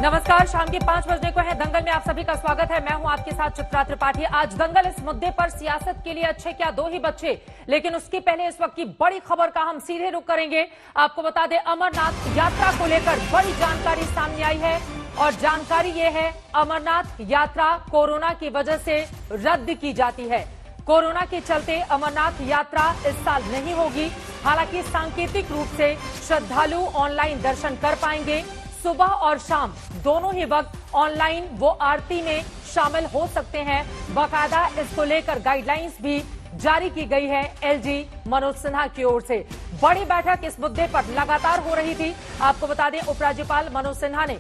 नमस्कार, शाम के 5 बजने को है। दंगल में आप सभी का स्वागत है। मैं हूं आपके साथ चित्रा त्रिपाठी। आज दंगल इस मुद्दे पर सियासत के लिए अच्छे क्या दो ही बच्चे, लेकिन उसके पहले इस वक्त की बड़ी खबर का हम सीधे रुख करेंगे। आपको बता दें, अमरनाथ यात्रा को लेकर बड़ी जानकारी सामने आई है और जानकारी ये है, अमरनाथ यात्रा कोरोना की वजह से रद्द की जाती है। कोरोना के चलते अमरनाथ यात्रा इस साल नहीं होगी। हालांकि सांकेतिक रूप से श्रद्धालु ऑनलाइन दर्शन कर पाएंगे। सुबह और शाम दोनों ही वक्त ऑनलाइन वो आरती में शामिल हो सकते हैं। बाकायदा इसको लेकर गाइडलाइंस भी जारी की गई है एलजी मनोज सिन्हा की ओर से। बड़ी बैठक इस मुद्दे पर लगातार हो रही थी। आपको बता दें, उपराज्यपाल मनोज सिन्हा ने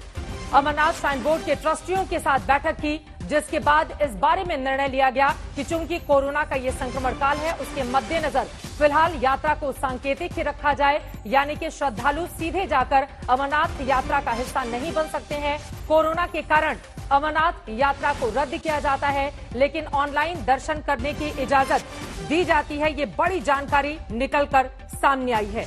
अमरनाथ श्राइन बोर्ड के ट्रस्टियों के साथ बैठक की, जिसके बाद इस बारे में निर्णय लिया गया कि चूंकि कोरोना का ये संक्रमण काल है, उसके मद्देनजर फिलहाल यात्रा को सांकेतिक ही रखा जाए, यानी कि श्रद्धालु सीधे जाकर अमरनाथ यात्रा का हिस्सा नहीं बन सकते हैं। कोरोना के कारण अमरनाथ यात्रा को रद्द किया जाता है, लेकिन ऑनलाइन दर्शन करने की इजाजत दी जाती है। ये बड़ी जानकारी निकलकर सामने आई है।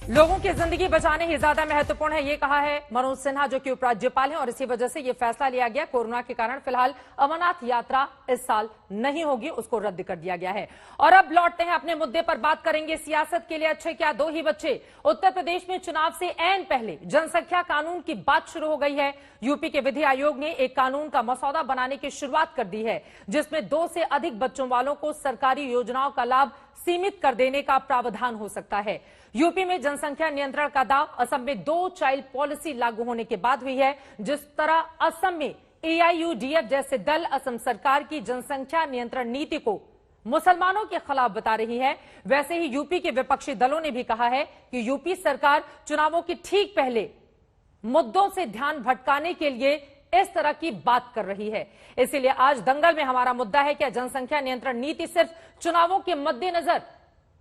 लोगों की जिंदगी बचाने ही ज्यादा महत्वपूर्ण है, ये कहा है मनोज सिन्हा, जो कि उपराज्यपाल हैं, और इसी वजह से ये फैसला लिया गया। कोरोना के कारण फिलहाल अमरनाथ यात्रा इस साल नहीं होगी, उसको रद्द कर दिया गया है। और अब लौटते हैं अपने मुद्दे पर, बात करेंगे सियासत के लिए अच्छे क्या दो ही बच्चे। उत्तर प्रदेश में चुनाव से ऐन पहले जनसंख्या कानून की बात शुरू हो गई है। यूपी के विधि आयोग ने एक कानून का मसौदा बनाने की शुरुआत कर दी है, जिसमें 2 से अधिक बच्चों वालों को सरकारी योजनाओं का लाभ सीमित कर देने का प्रावधान हो सकता है। यूपी में जनसंख्या नियंत्रण का दाव असम में 2 चाइल्ड पॉलिसी लागू होने के बाद हुई है। जिस तरह असम में एआईयूडीएफ जैसे दल असम सरकार की जनसंख्या नियंत्रण नीति को मुसलमानों के खिलाफ बता रही है, वैसे ही यूपी के विपक्षी दलों ने भी कहा है कि यूपी सरकार चुनावों के ठीक पहले मुद्दों से ध्यान भटकाने के लिए इस तरह की बात कर रही है। इसीलिए आज दंगल में हमारा मुद्दा है, क्या जनसंख्या नियंत्रण नीति सिर्फ चुनावों के मद्देनजर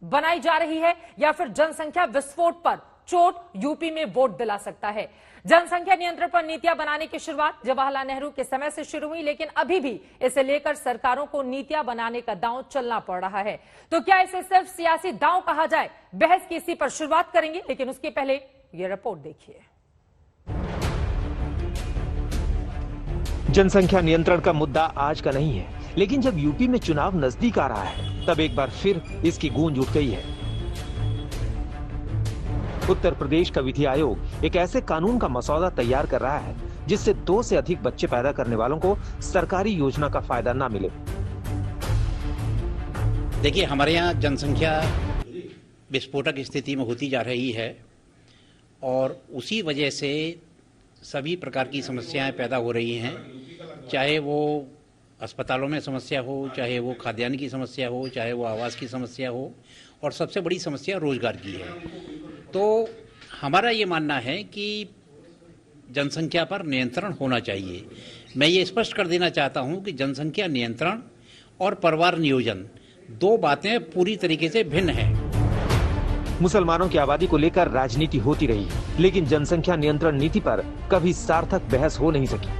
बनाई जा रही है, या फिर जनसंख्या विस्फोट पर चोट यूपी में वोट दिला सकता है। जनसंख्या नियंत्रण पर नीतियां बनाने की शुरुआत जवाहरलाल नेहरू के समय से शुरू हुई, लेकिन अभी भी इसे लेकर सरकारों को नीतियां बनाने का दांव चलना पड़ रहा है। तो क्या इसे सिर्फ सियासी दांव कहा जाए? बहस की इसी पर शुरुआत करेंगे, लेकिन उसके पहले ये रिपोर्ट देखिए। जनसंख्या नियंत्रण का मुद्दा आज का नहीं है, लेकिन जब यूपी में चुनाव नजदीक आ रहा है, तब एक बार फिर इसकी गूंज उठ गई है। उत्तर प्रदेश का विधि आयोग एक ऐसे कानून का मसौदा तैयार कर रहा है, जिससे 2 से अधिक बच्चे पैदा करने वालों को सरकारी योजना का फायदा ना मिले। देखिए, हमारे यहाँ जनसंख्या विस्फोटक स्थिति में होती जा रही है और उसी वजह से सभी प्रकार की समस्याएं पैदा हो रही हैं, चाहे वो अस्पतालों में समस्या हो, चाहे वो खाद्यान्न की समस्या हो, चाहे वो आवास की समस्या हो, और सबसे बड़ी समस्या रोजगार की है। तो हमारा ये मानना है कि जनसंख्या पर नियंत्रण होना चाहिए। मैं ये स्पष्ट कर देना चाहता हूँ कि जनसंख्या नियंत्रण और परिवार नियोजन 2 बातें पूरी तरीके से भिन्न हैं। मुसलमानों की आबादी को लेकर राजनीति होती रही, लेकिन जनसंख्या नियंत्रण नीति पर कभी सार्थक बहस हो नहीं सकी।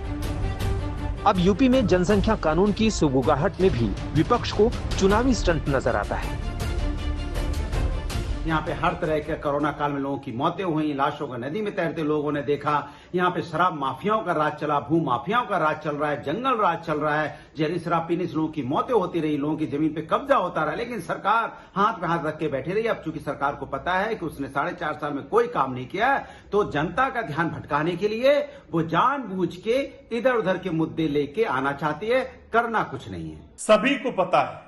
अब यूपी में जनसंख्या कानून की सुगबुगाहट में भी विपक्ष को चुनावी स्टंट नजर आता है। यहाँ पे हर तरह के कोरोना काल में लोगों की मौतें हुई, लाशों को नदी में तैरते लोगों ने देखा। यहाँ पे शराब माफियाओं का राज चला, भू माफियाओं का राज चल रहा है, जंगल राज चल रहा है। जहरी शराब पीने से लोगों की मौतें होती रही, लोगों की जमीन पे कब्जा होता रहा, लेकिन सरकार हाथ पे हाथ रख के बैठी रही। अब चूंकि सरकार को पता है कि उसने 4.5 साल में कोई काम नहीं किया, तो जनता का ध्यान भटकाने के लिए वो जानबूझ के इधर उधर के मुद्दे लेके आना चाहती है। करना कुछ नहीं है। सभी को पता है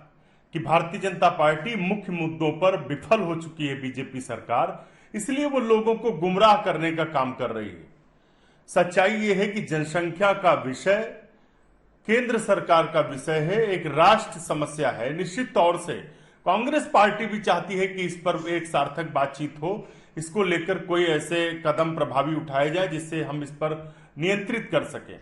कि भारतीय जनता पार्टी मुख्य मुद्दों पर विफल हो चुकी है बीजेपी सरकार, इसलिए वो लोगों को गुमराह करने का काम कर रही है। सच्चाई ये है कि जनसंख्या का विषय केंद्र सरकार का विषय है, एक राष्ट्र समस्या है। निश्चित तौर से कांग्रेस पार्टी भी चाहती है कि इस पर एक सार्थक बातचीत हो, इसको लेकर कोई ऐसे कदम प्रभावी उठाए जाए जिससे हम इस पर नियंत्रित कर सकें।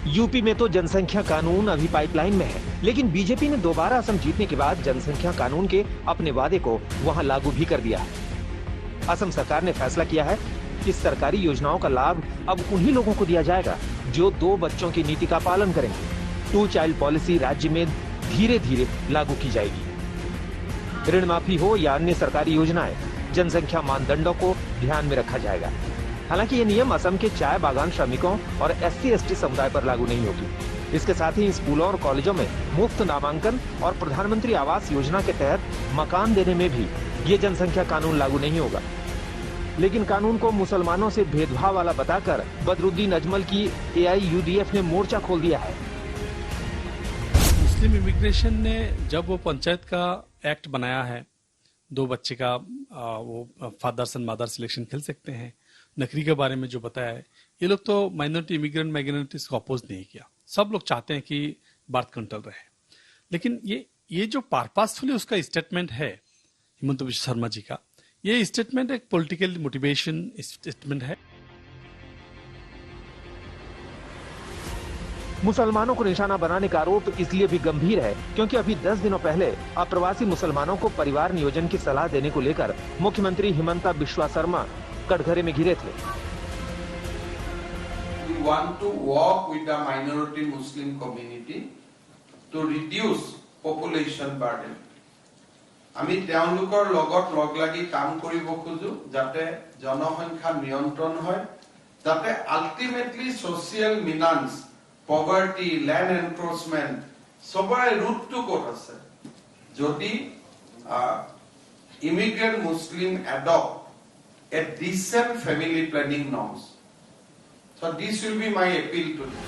यूपी में तो जनसंख्या कानून अभी पाइपलाइन में है, लेकिन बीजेपी ने दोबारा असम जीतने के बाद जनसंख्या कानून के अपने वादे को वहां लागू भी कर दिया है। असम सरकार ने फैसला किया है कि सरकारी योजनाओं का लाभ अब उन्हीं लोगों को दिया जाएगा जो 2 बच्चों की नीति का पालन करेंगे। 2 चाइल्ड पॉलिसी राज्य में धीरे धीरे लागू की जाएगी। ऋण माफी हो या अन्य सरकारी योजनाएं, जनसंख्या मानदंडों को ध्यान में रखा जाएगा। हालांकि ये नियम असम के चाय बागान श्रमिकों और SC/ST समुदाय पर लागू नहीं होगी। इसके साथ ही स्कूलों और कॉलेजों में मुफ्त नामांकन और प्रधानमंत्री आवास योजना के तहत मकान देने में भी ये जनसंख्या कानून लागू नहीं होगा। लेकिन कानून को मुसलमानों से भेदभाव वाला बताकर बदरुद्दीन अजमल की AIUDF ने मोर्चा खोल दिया है। मुस्लिम इमिग्रेशन ने जब वो पंचायत का एक्ट बनाया है, 2 बच्चे का वो फादर्स एंड मदर सिलेक्शन खेल सकते हैं, नकरी के बारे में जो बताया है, ये लोग तो माइनॉरिटी माइग्रेंट्स को अपोज नहीं किया। सब लोग चाहते हैं कि बर्थ कंट्रोल रहे। लेकिन ये जो पारपासफुली उसका स्टेटमेंट है हिमंत बिश्व शर्मा जी का, ये स्टेटमेंट एक पॉलिटिकल मोटिवेशन स्टेटमेंट है। मुसलमानों को निशाना बनाने का आरोप इसलिए भी गंभीर है क्योंकि अभी 10 दिनों पहले अप्रवासी मुसलमानों को परिवार नियोजन की सलाह देने को लेकर मुख्यमंत्री हिमंता बिश्वा शर्मा कटघरे में घिरे थे। We want to work with the minority Muslim community to reduce population burden. আমি তেওঁলোকৰ লগত লগ লাগি কাম কৰিব খোজো যাতে জনসংখ্যা নিয়ন্ত্ৰণ হয়, যাতে আলটিমেটলি সোশিয়াল মিনান্স, পভাৰ্টি, ল্যান্ড এনক্ৰোচমেন্ট সবৰে ৰুটটো ক'ত আছে। যদি ইমিগ্ৰেন্ট মুসলিম adopt a decent family planning norms. So this will be my appeal to them.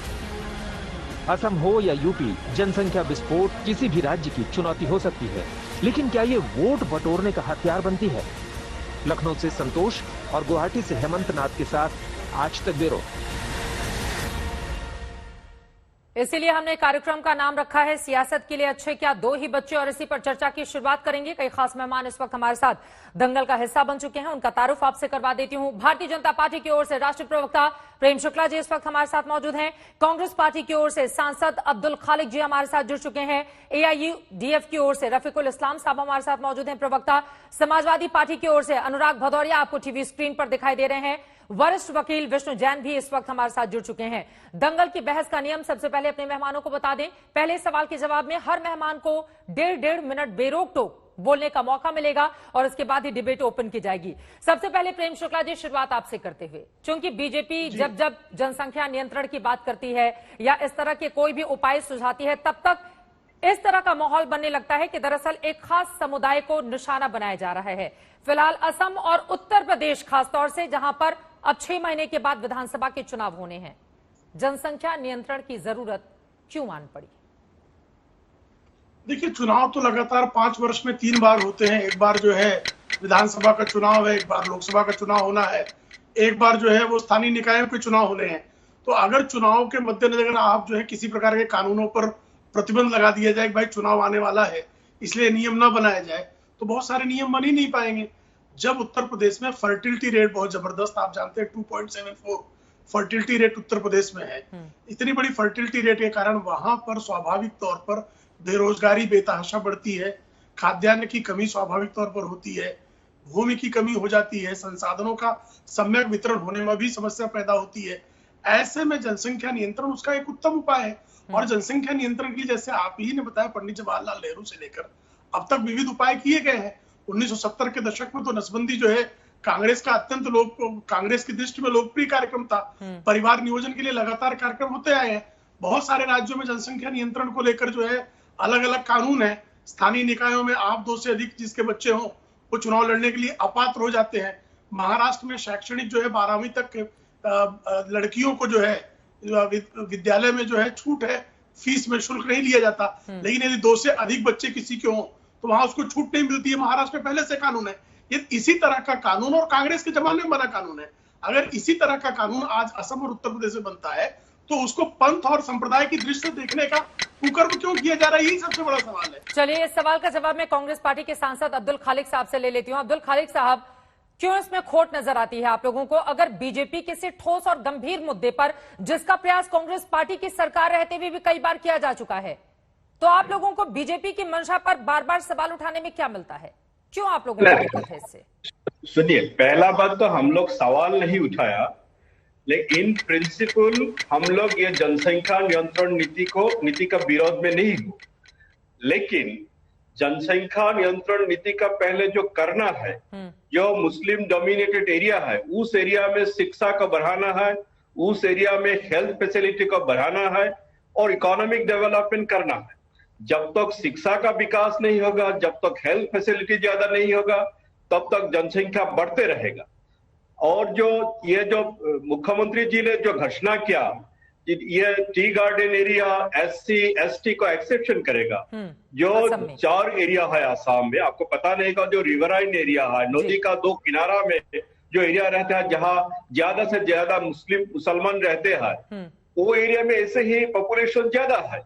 Assam हो या यूपी, जनसंख्या विस्फोट किसी भी राज्य की चुनौती हो सकती है, लेकिन क्या ये वोट बटोरने का हथियार बनती है? लखनऊ से संतोष और गुवाहाटी से हेमंत नाथ के साथ आज तक ब्यूरो। इसीलिए हमने कार्यक्रम का नाम रखा है सियासत के लिए अच्छे क्या 2 ही बच्चे, और इसी पर चर्चा की शुरुआत करेंगे। कई खास मेहमान इस वक्त हमारे साथ दंगल का हिस्सा बन चुके हैं, उनका तारुफ आपसे करवा देती हूं। भारतीय जनता पार्टी की ओर से राष्ट्रीय प्रवक्ता प्रेम शुक्ला जी इस वक्त हमारे साथ मौजूद हैं। कांग्रेस पार्टी की ओर से सांसद अब्दुल खालिक जी हमारे साथ जुड़ चुके हैं। AIUDF की ओर से रफीकुल इस्लाम साहब हमारे साथ मौजूद हैं प्रवक्ता। समाजवादी पार्टी की ओर से अनुराग भदौरिया आपको टीवी स्क्रीन पर दिखाई दे रहे हैं। वरिष्ठ वकील विष्णु जैन भी इस वक्त हमारे साथ जुड़ चुके हैं। दंगल की बहस का नियम सबसे पहले अपने मेहमानों को बता दें। पहले सवाल के जवाब में हर मेहमान को 1.5 मिनट बेरोक टोक बोलने का मौका मिलेगा और इसके बाद ही डिबेट ओपन की जाएगी। सबसे पहले प्रेम शुक्ला जी, शुरुआत आपसे करते हुए, क्योंकि बीजेपी जब जनसंख्या नियंत्रण की बात करती है या इस तरह के कोई भी उपाय सुझाती है, तब तक इस तरह का माहौल बनने लगता है कि दरअसल एक खास समुदाय को निशाना बनाया जा रहा है। फिलहाल असम और उत्तर प्रदेश खासतौर से, जहां पर अब 6 महीने के बाद विधानसभा के चुनाव होने हैं, जनसंख्या नियंत्रण की जरूरत क्यों मान पड़ी? देखिए, चुनाव तो लगातार 5 वर्ष में 3 बार होते हैं। एक बार जो है विधानसभा का चुनाव है, एक बार लोकसभा का चुनाव होना है, एक बार जो है वो स्थानीय निकायों के चुनाव होने हैं। तो अगर चुनाव के मद्देनजर आप जो है किसी प्रकार के कानूनों पर प्रतिबंध लगा दिया जाए कि भाई चुनाव आने वाला है इसलिए नियम ना बनाया जाए, तो बहुत सारे नियम बन ही नहीं पाएंगे। जब उत्तर प्रदेश में फर्टिलिटी रेट बहुत जबरदस्त, आप जानते हैं 2.74 फर्टिलिटी रेट उत्तर प्रदेश में है। इतनी बड़ी फर्टिलिटी रेट के कारण वहां पर स्वाभाविक तौर पर बेरोजगारी बेतहाशा बढ़ती है, खाद्यान्न की कमी स्वाभाविक तौर पर होती है, भूमि की कमी हो जाती है, संसाधनों का सम्यक वितरण होने में भी समस्या पैदा होती है। ऐसे में जनसंख्या नियंत्रण उसका एक उत्तम उपाय है। और जनसंख्या नियंत्रण के लिए, जैसे आप ही ने बताया, पंडित जवाहरलाल नेहरू से लेकर अब तक विविध उपाय किए गए हैं। 1970 के दशक में तो नसबंदी जो है कांग्रेस का कांग्रेस की दृष्टि में लोकप्रिय कार्यक्रम था। परिवार नियोजन के लिए लगातार कार्यक्रम होते आए हैं। बहुत सारे राज्यों में जनसंख्या नियंत्रण को लेकर जो है अलग अलग कानून है। स्थानीय निकायों में आप 2 से अधिक जिसके बच्चे हों वो चुनाव लड़ने के लिए अपात्र हो जाते हैं। महाराष्ट्र में शैक्षणिक जो है 12वीं तक लड़कियों को जो है विद्यालय में जो है छूट है, फीस में शुल्क नहीं लिया जाता। लेकिन यदि 2 से अधिक बच्चे किसी के हों तो वहां उसको छूट नहीं मिलती है। महाराष्ट्र में पहले से कानून है। ये इसी तरह का कानून और कांग्रेस के जमाने में बना कानून है। अगर इसी तरह का कानून आज असम और उत्तर प्रदेश में बनता है तो उसको पंथ और संप्रदाय की दृष्टि से देखने का कुकर्म क्यों किया जा रहा है, यही सबसे बड़ा सवाल है। चलिए, इस सवाल का जवाब मैं कांग्रेस पार्टी के सांसद अब्दुल खालिक साहब से ले लेती हूं। अब्दुल खालिक साहब, क्यों इसमें खोट नजर आती है आप लोगों को? अगर बीजेपी किसी ठोस और गंभीर मुद्दे पर, जिसका प्रयास कांग्रेस पार्टी की सरकार रहते हुए भी कई बार किया जा चुका है, तो आप लोगों को बीजेपी की मंशा पर बार बार सवाल उठाने में क्या मिलता है? क्यों आप लोगों को दिक्कत है इससे? सुनिए, पहला बात तो हम लोग सवाल नहीं उठाया, लेकिन इन प्रिंसिपल हम लोग ये जनसंख्या नियंत्रण नीति का विरोध में नहीं हो। लेकिन जनसंख्या नियंत्रण नीति का पहले जो करना है, जो मुस्लिम डोमिनेटेड एरिया है उस एरिया में शिक्षा को बढ़ाना है, उस एरिया में हेल्थ फैसिलिटी को बढ़ाना है और इकोनॉमिक डेवलपमेंट करना है। जब तक शिक्षा का विकास नहीं होगा, जब तक हेल्थ फैसिलिटी ज्यादा नहीं होगा, तब तक जनसंख्या बढ़ते रहेगा। और जो मुख्यमंत्री जी ने जो घोषणा किया, ये tea garden area SC ST को एक्सेप्शन करेगा, जो 4 एरिया है आसाम में, आपको पता नहीं का जो रिवराइन एरिया है, नदी का 2 किनारा में जो एरिया रहता है जहां ज्यादा से ज्यादा मुसलमान रहते हैं, वो एरिया में ऐसे ही पॉपुलेशन ज्यादा है,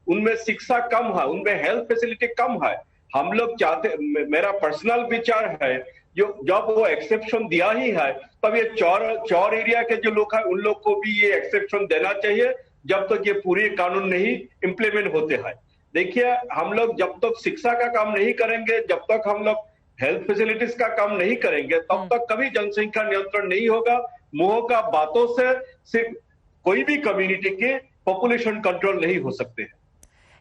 उनमें शिक्षा कम है, उनमें हेल्थ फैसिलिटी कम है। हम लोग चाहते, मेरा पर्सनल विचार है, जब वो एक्सेप्शन दिया ही है तब ये 4 एरिया के जो लोग हैं उन लोग को भी ये एक्सेप्शन देना चाहिए, जब तक ये पूरे कानून नहीं इम्प्लीमेंट होते हैं। देखिए, हम लोग जब तक शिक्षा का काम नहीं करेंगे, जब तक हम लोग हेल्थ फैसिलिटीज का काम नहीं करेंगे, तब तक कभी जनसंख्या नियंत्रण नहीं होगा। मुंह का बातों से सिर्फ कोई भी कम्युनिटी के पॉपुलेशन कंट्रोल नहीं हो सकते हैं।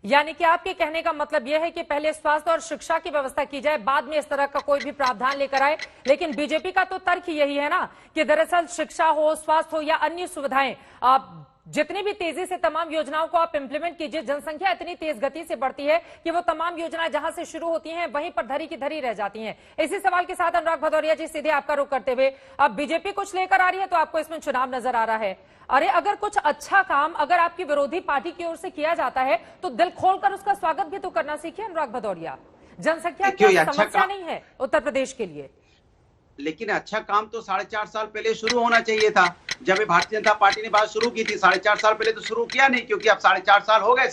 यानी कि आपके कहने का मतलब यह है कि पहले स्वास्थ्य और शिक्षा की व्यवस्था की जाए, बाद में इस तरह का कोई भी प्रावधान लेकर आए। लेकिन बीजेपी का तो तर्क यही है ना कि दरअसल शिक्षा हो, स्वास्थ्य हो या अन्य सुविधाएं, आप जितनी भी तेजी से तमाम योजनाओं को आप इंप्लीमेंट कीजिए, जनसंख्या इतनी तेज गति से बढ़ती है कि वो तमाम योजनाएं जहां से शुरू होती हैं वहीं पर धरी की धरी रह जाती हैं। इसी सवाल के साथ अनुराग भदौरिया जी, सीधे आपका रुख करते हुए, अब बीजेपी कुछ लेकर आ रही है तो आपको इसमें चुनाव नजर आ रहा है। अरे अगर कुछ अच्छा काम अगर आपकी विरोधी पार्टी की ओर से किया जाता है तो दिल खोलकर उसका स्वागत भी तो करना सीखिए अनुराग भदौरिया। जनसंख्या की समस्या नहीं है उत्तर प्रदेश के लिए, लेकिन अच्छा काम तो 4.5 साल पहले शुरू होना चाहिए था। जब भारतीय जनता पार्टी ने बात शुरू की थी, 4.5 साल पहले तो शुरू किया नहीं, क्योंकि अब 4.5 साल हो गए,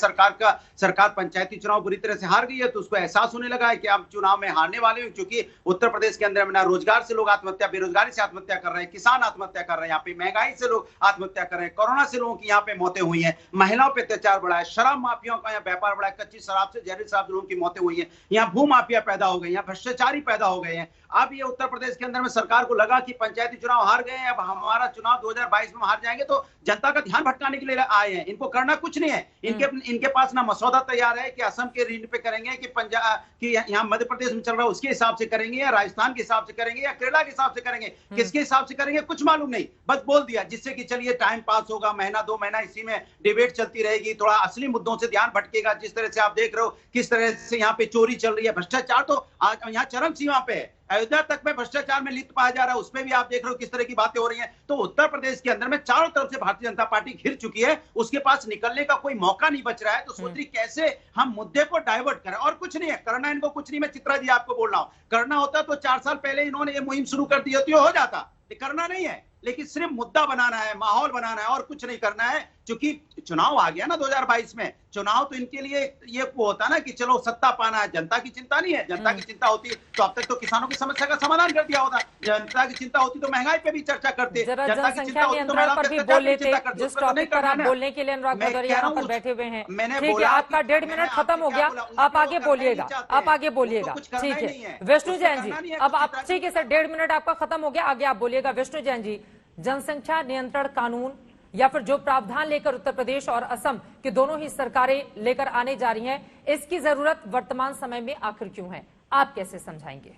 सरकार पंचायती चुनाव बुरी तरह से हार गई है, तो उसको एहसास होने लगा है कि अब चुनाव में हारने वाले हैं। क्योंकि उत्तर प्रदेश के अंदर ना रोजगार से लोग आत्महत्या, बेरोजगारी से आत्महत्या कर रहे हैं, किसान आत्महत्या कर रहे हैं, यहाँ पे महंगाई से लोग आत्महत्या कर रहे हैं, कोरोना से लोगों की यहाँ पे मौतें हुई है, महिलाओं पे अत्याचार बढ़ा है, शराब माफियाओं का यहाँ व्यापार बढ़ा है, कच्ची शराब से जहरीली शराब लोगों की मौतें हुई है, यहाँ भू माफिया पैदा हो गए, यहाँ भ्रष्टाचारी पैदा हो गए हैं। अब ये उत्तर प्रदेश के अंदर में सरकार को लगा कि पंचायती चुनाव हार गए हैं, अब हमारा चुनाव 2022 में हार जाएंगे, तो जनता का ध्यान भटकाने के लिए आए हैं। इनको करना कुछ नहीं है, इनके पास ना मसौदा तैयार है कि असम के ऋण पे करेंगे, कि पंजाब की यहाँ मध्य प्रदेश में चल रहा है उसके हिसाब से करेंगे, या राजस्थान के हिसाब से करेंगे, या केरला के हिसाब से करेंगे, किसके हिसाब से करेंगे कुछ मालूम नहीं, बस बोल दिया, जिससे कि चलिए टाइम पास होगा, महीना 2 महीना इसी में डिबेट चलती रहेगी, थोड़ा असली मुद्दों से ध्यान भटकेगा। जिस तरह से आप देख रहे हो किस तरह से यहाँ पे चोरी चल रही है, भ्रष्टाचार तो आज यहाँ चरम सीमा पे है, अयोध्या तक में भ्रष्टाचार में लिप्त पाया जा रहा है, उसमें भी आप देख रहे हो किस तरह की बातें हो रही हैं। तो उत्तर प्रदेश के अंदर में चारों तरफ से भारतीय जनता पार्टी घिर चुकी है, उसके पास निकलने का कोई मौका नहीं बच रहा है। तो सोच रही कैसे हम मुद्दे को डाइवर्ट करें, और कुछ नहीं है करना इनको, कुछ नहीं। मैं चित्रा जी आपको बोल रहा हूं, करना होता तो 4 साल पहले इन्होंने ये मुहिम शुरू कर दी होती, हो जाता। करना नहीं है, लेकिन सिर्फ मुद्दा बनाना है, माहौल बनाना है, और कुछ नहीं करना है। क्योंकि चुनाव आ गया ना 2022 में, चुनाव तो इनके लिए ये वो होता ना कि चलो सत्ता पाना है, जनता की चिंता नहीं है। जनता की चिंता होती तो अब तक तो किसानों की समस्या का समाधान कर दिया होता, जनता की चिंता होती तो महंगाई पे भी चर्चा करते, जनता की चिंता होती तो महिलाओं पे चर्चा करते। जिस टॉपिक पर आप बोलने के लिए अनुराग भदौरिया यहाँ पर बैठे हुए हैं, ठीक है, आपका 1.5 मिनट खत्म हो गया, आप आगे बोलिएगा, आप आगे बोलिएगा, ठीक है। विष्णु जैन जी, अब आप, ठीक है सर, 1.5 मिनट आपका खत्म हो गया, आगे आप बोलिएगा। विष्णु जैन जी, जनसंख्या नियंत्रण कानून या फिर जो प्रावधान लेकर उत्तर प्रदेश और असम की दोनों ही सरकारें लेकर आने जा रही हैं, इसकी जरूरत वर्तमान समय में आखिर क्यों है, आप कैसे समझाएंगे?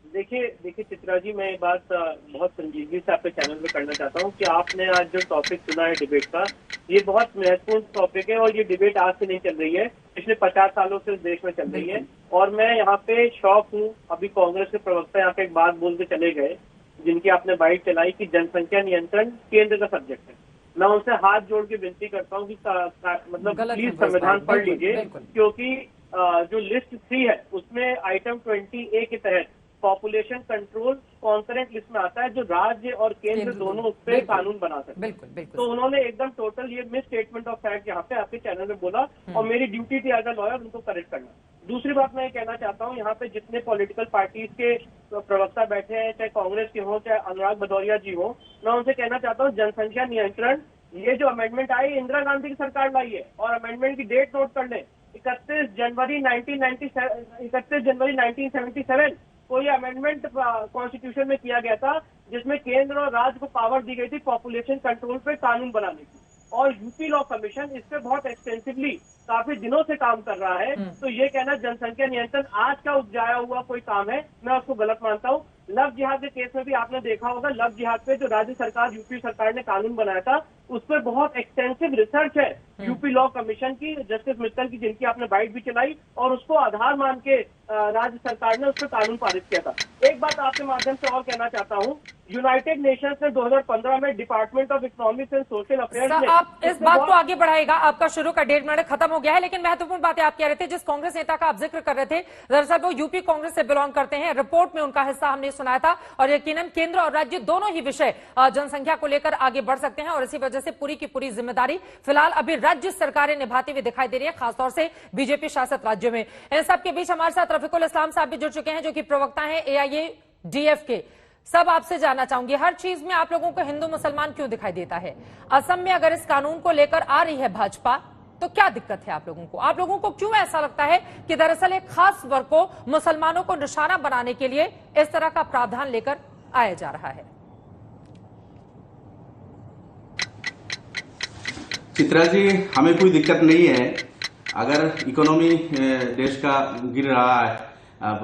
देखिए चित्रा जी, मैं ये बात बहुत संजीदगी से आपके चैनल पे करना चाहता हूँ कि आपने आज जो टॉपिक चुना है डिबेट का, ये बहुत महत्वपूर्ण टॉपिक है, और ये डिबेट आज से नहीं चल रही है, पिछले 50 सालों से इस देश में चल रही है। और मैं यहाँ पे शॉक हूँ, अभी कांग्रेस के प्रवक्ता यहाँ पे एक बात बोल के चले गए, जिनकी आपने बाइट चलाई कि जनसंख्या नियंत्रण केंद्र का सब्जेक्ट है। मैं उनसे हाथ जोड़ के विनती करता हूँ कि मतलब प्लीज संविधान पढ़ लीजिए, क्योंकि जो लिस्ट 3 है उसमें आइटम 20A के तहत पॉपुलेशन कंट्रोल कॉन्करेंट लिस्ट में आता है, जो राज्य और केंद्र दोनों उस पर कानून बना सकते हैं। तो उन्होंने एकदम टोटल ये मिस स्टेटमेंट ऑफ फैक्ट यहाँ पे आपके चैनल में बोला, और मेरी ड्यूटी थी एज अ लॉयर उनको करेक्ट करना। दूसरी बात मैं ये कहना चाहता हूँ, यहाँ पे जितने पॉलिटिकल पार्टीज के प्रवक्ता बैठे हैं, चाहे कांग्रेस के हों चाहे अनुराग भदौरिया जी हो, मैं उनसे कहना चाहता हूँ जनसंख्या नियंत्रण, ये जो अमेंडमेंट आई इंदिरा गांधी की सरकार लाई है, और अमेंडमेंट की डेट नोट कर लें, 31 जनवरी 1977 को ये अमेंडमेंट कॉन्स्टिट्यूशन में किया गया था, जिसमें केंद्र और राज्य को पावर दी गई थी पॉपुलेशन कंट्रोल पे कानून बनाने की। और यूपी लॉ कमीशन इस पे बहुत एक्सटेंसिवली काफी दिनों से काम कर रहा है, तो ये कहना जनसंख्या नियंत्रण आज का उपजाया हुआ कोई काम है, मैं उसको गलत मानता हूँ। लव जिहाद के केस में भी आपने देखा होगा, लव जिहाद पे जो राज्य सरकार, यूपी सरकार ने कानून बनाया था, उस पर बहुत एक्सटेंसिव रिसर्च है यूपी लॉ कमीशन की, जस्टिस मित्तल की, जिनकी आपने बाइट भी चलाई, और उसको आधार मान के राज्य सरकार ने उस पर कानून पारित किया था। एक बात आपके माध्यम से और कहना चाहता हूँ, यूनाइटेड नेशंस ने 2015 में department of economics and social affairs ने, आप इस बात को आगे बढ़ाएगा, आपका शुरू का 1.5 मिनट खत्म हो गया है, लेकिन महत्वपूर्ण बातें आप कह रहे थे। जिस कांग्रेस नेता का आप जिक्र कर रहे थे, दरअसल वो यूपी कांग्रेस से बिलोंग करते हैं। रिपोर्ट में उनका हिस्सा हमने सुनाया था, और यकीनन केंद्र और राज्य दोनों ही विषय जनसंख्या को लेकर आगे बढ़ सकते हैं, और इसी वजह से पूरी की पूरी जिम्मेदारी फिलहाल अभी राज्य सरकारें निभाती हुई दिखाई दे रही है, खासतौर से बीजेपी शासित राज्यों में। इन सबके बीच हमारे साथ रफीकुल इस्लाम साहब भी जुड़ चुके हैं, जो कि प्रवक्ता हैं AIADF के। सब आपसे जानना चाहूंगी, हर चीज में आप लोगों को हिंदू मुसलमान क्यों दिखाई देता है? असम में अगर इस कानून को लेकर आ रही है भाजपा, तो क्या दिक्कत है आप लोगों को? आप लोगों को क्यों ऐसा लगता है कि दरअसल एक खास वर्ग को, मुसलमानों को निशाना बनाने के लिए इस तरह का प्रावधान लेकर आया जा रहा है? चित्रा जी, हमें कोई दिक्कत नहीं है अगर इकोनॉमी देश का गिर रहा है,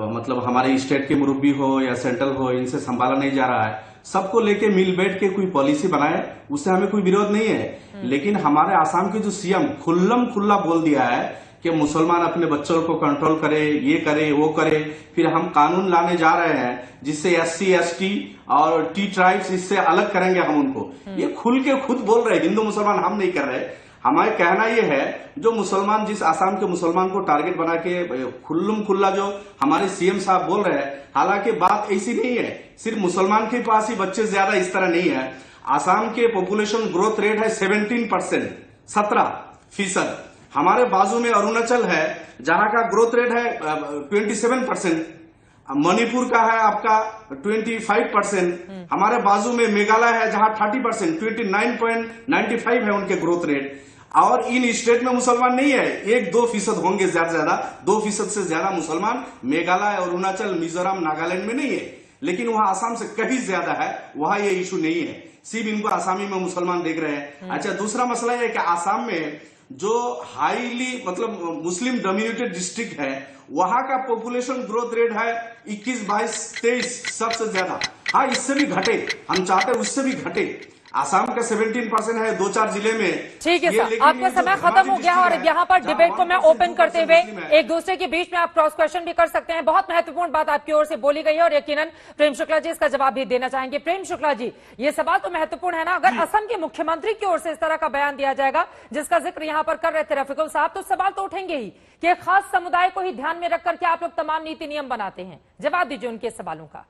मतलब हमारे स्टेट के मुरब्बी हो या सेंट्रल हो, इनसे संभाला नहीं जा रहा है, सबको लेके मिल बैठ के कोई पॉलिसी बनाए, उससे हमें कोई विरोध नहीं है। लेकिन हमारे आसाम के जो सीएम खुल्ला बोल दिया है कि मुसलमान अपने बच्चों को कंट्रोल करे, ये करे, वो करे, फिर हम कानून लाने जा रहे हैं जिससे SC ST और T ट्राइब्स इससे अलग करेंगे हम उनको, ये खुल के खुद बोल रहे हैं। हिंदू मुसलमान हम नहीं कर रहे। हमारा कहना यह है, जो मुसलमान, जिस आसाम के मुसलमान को टारगेट बना के खुल्ला जो हमारे सीएम साहब बोल रहे हैं, हालांकि बात ऐसी नहीं है, सिर्फ मुसलमान के पास ही बच्चे ज्यादा, इस तरह नहीं है। आसाम के पॉपुलेशन ग्रोथ रेट है 17%, 17%। हमारे बाजू में अरुणाचल है, जहां का ग्रोथ रेट है 27%। मणिपुर का है आपका 25%। हमारे बाजू में मेघालय है, जहां 30%, 29.95 है उनके ग्रोथ रेट। और इन स्टेट में मुसलमान नहीं है, 1-2% होंगे ज्यादा से ज्यादा, 2% से ज्यादा मुसलमान मेघालय, अरुणाचल, मिजोरम, नागालैंड में नहीं है। लेकिन वहां आसाम से कहीं ज्यादा है, वहां ये इशू नहीं है, सिर्फ इनको आसामी में मुसलमान देख रहे हैं। अच्छा, दूसरा मसला यह है कि आसाम में जो हाईली मतलब मुस्लिम डोमिनेटेड डिस्ट्रिक्ट है, वहां का पॉपुलेशन ग्रोथ रेट है 21, 22, 23 सबसे ज्यादा। हाँ, इससे भी घटे, हम चाहते हैं उससे भी घटे। आसाम का 17% है 2-4 जिले में। ठीक है सर, आपका समय खत्म हो गया, और यहाँ पर डिबेट को मैं ओपन करते हुए एक दूसरे के बीच में आप क्रॉस क्वेश्चन भी कर सकते हैं। बहुत महत्वपूर्ण बात आपकी ओर से बोली गई है, और यकीनन प्रेम शुक्ला जी इसका जवाब भी देना चाहेंगे। प्रेम शुक्ला जी, ये सवाल तो महत्वपूर्ण है ना, अगर असम के मुख्यमंत्री की ओर से इस तरह का बयान दिया जाएगा, जिसका जिक्र यहाँ पर कर रहे थे रफीकुल साहब, तो सवाल तो उठेंगे ही कि एक खास समुदाय को ही ध्यान में रखकर के आप लोग तमाम नीति नियम बनाते हैं। जवाब दीजिए उनके सवालों का।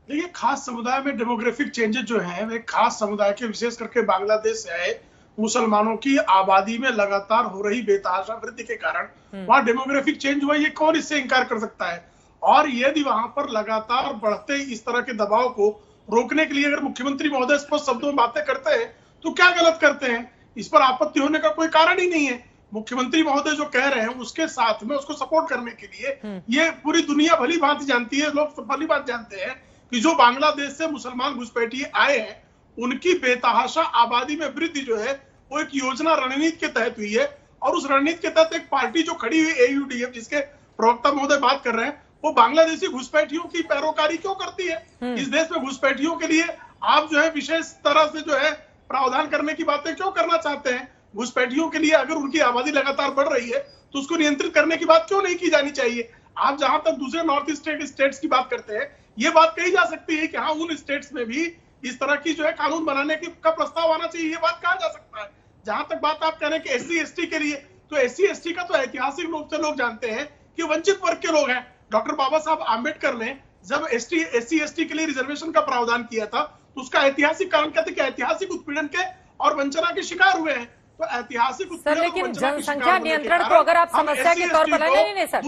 देखिए, खास समुदाय में डेमोग्राफिक चेंजेस जो हैं, एक खास समुदाय के, विशेष करके बांग्लादेश से आए मुसलमानों की आबादी में लगातार हो रही बेतहाशा वृद्धि के कारण वहां डेमोग्राफिक चेंज हुआ, ये कौन इससे इंकार कर सकता है? और यदि वहां पर लगातार बढ़ते इस तरह के दबाव को रोकने के लिए अगर मुख्यमंत्री महोदय स्पष्ट शब्दों में बातें करते हैं, तो क्या गलत करते हैं? इस पर आपत्ति होने का कोई कारण ही नहीं है। मुख्यमंत्री महोदय जो कह रहे हैं उसके साथ में उसको सपोर्ट करने के लिए, ये पूरी दुनिया भली भांति जानती है, लोग भली भांति जानते हैं कि जो बांग्लादेश से मुसलमान घुसपैठिए आए हैं, उनकी बेतहाशा आबादी में वृद्धि जो है वो एक योजना, रणनीति के तहत हुई है। और उस रणनीति के तहत एक पार्टी जो खड़ी हुई AUDF, जिसके प्रवक्ता महोदय बात कर रहे हैं, वो बांग्लादेशी घुसपैठियों की पैरोकारी क्यों करती है? इस देश में घुसपैठियों के लिए आप जो है विशेष तरह से जो है प्रावधान करने की बातें क्यों करना चाहते हैं? घुसपैठियों के लिए अगर उनकी आबादी लगातार बढ़ रही है तो उसको नियंत्रित करने की बात क्यों नहीं की जानी चाहिए? आप जहां तक दूसरे नॉर्थ ईस्ट स्टेट्स की बात करते हैं, ये बात कही जा सकती है कि हाँ, उन स्टेट्स में भी इस तरह की जो है कानून बनाने का प्रस्ताव आना चाहिए, ये बात कहा जा सकता है। जहां तक बात आप कह रहे हैं कि SC ST के लिए, तो SC ST का तो ऐतिहासिक रूप से लोग जानते हैं कि वंचित वर्ग के लोग हैं। डॉक्टर बाबा साहब आम्बेडकर ने जब SC ST के लिए रिजर्वेशन का प्रावधान किया था, तो उसका ऐतिहासिक कारण कहते कि ऐतिहासिक उत्पीड़न के और वंचना के शिकार हुए हैं। तो ऐतिहासिक सर, लेकिन जनसंख्या नियंत्रण को अगर आप समस्या के तौर पर नहीं सर,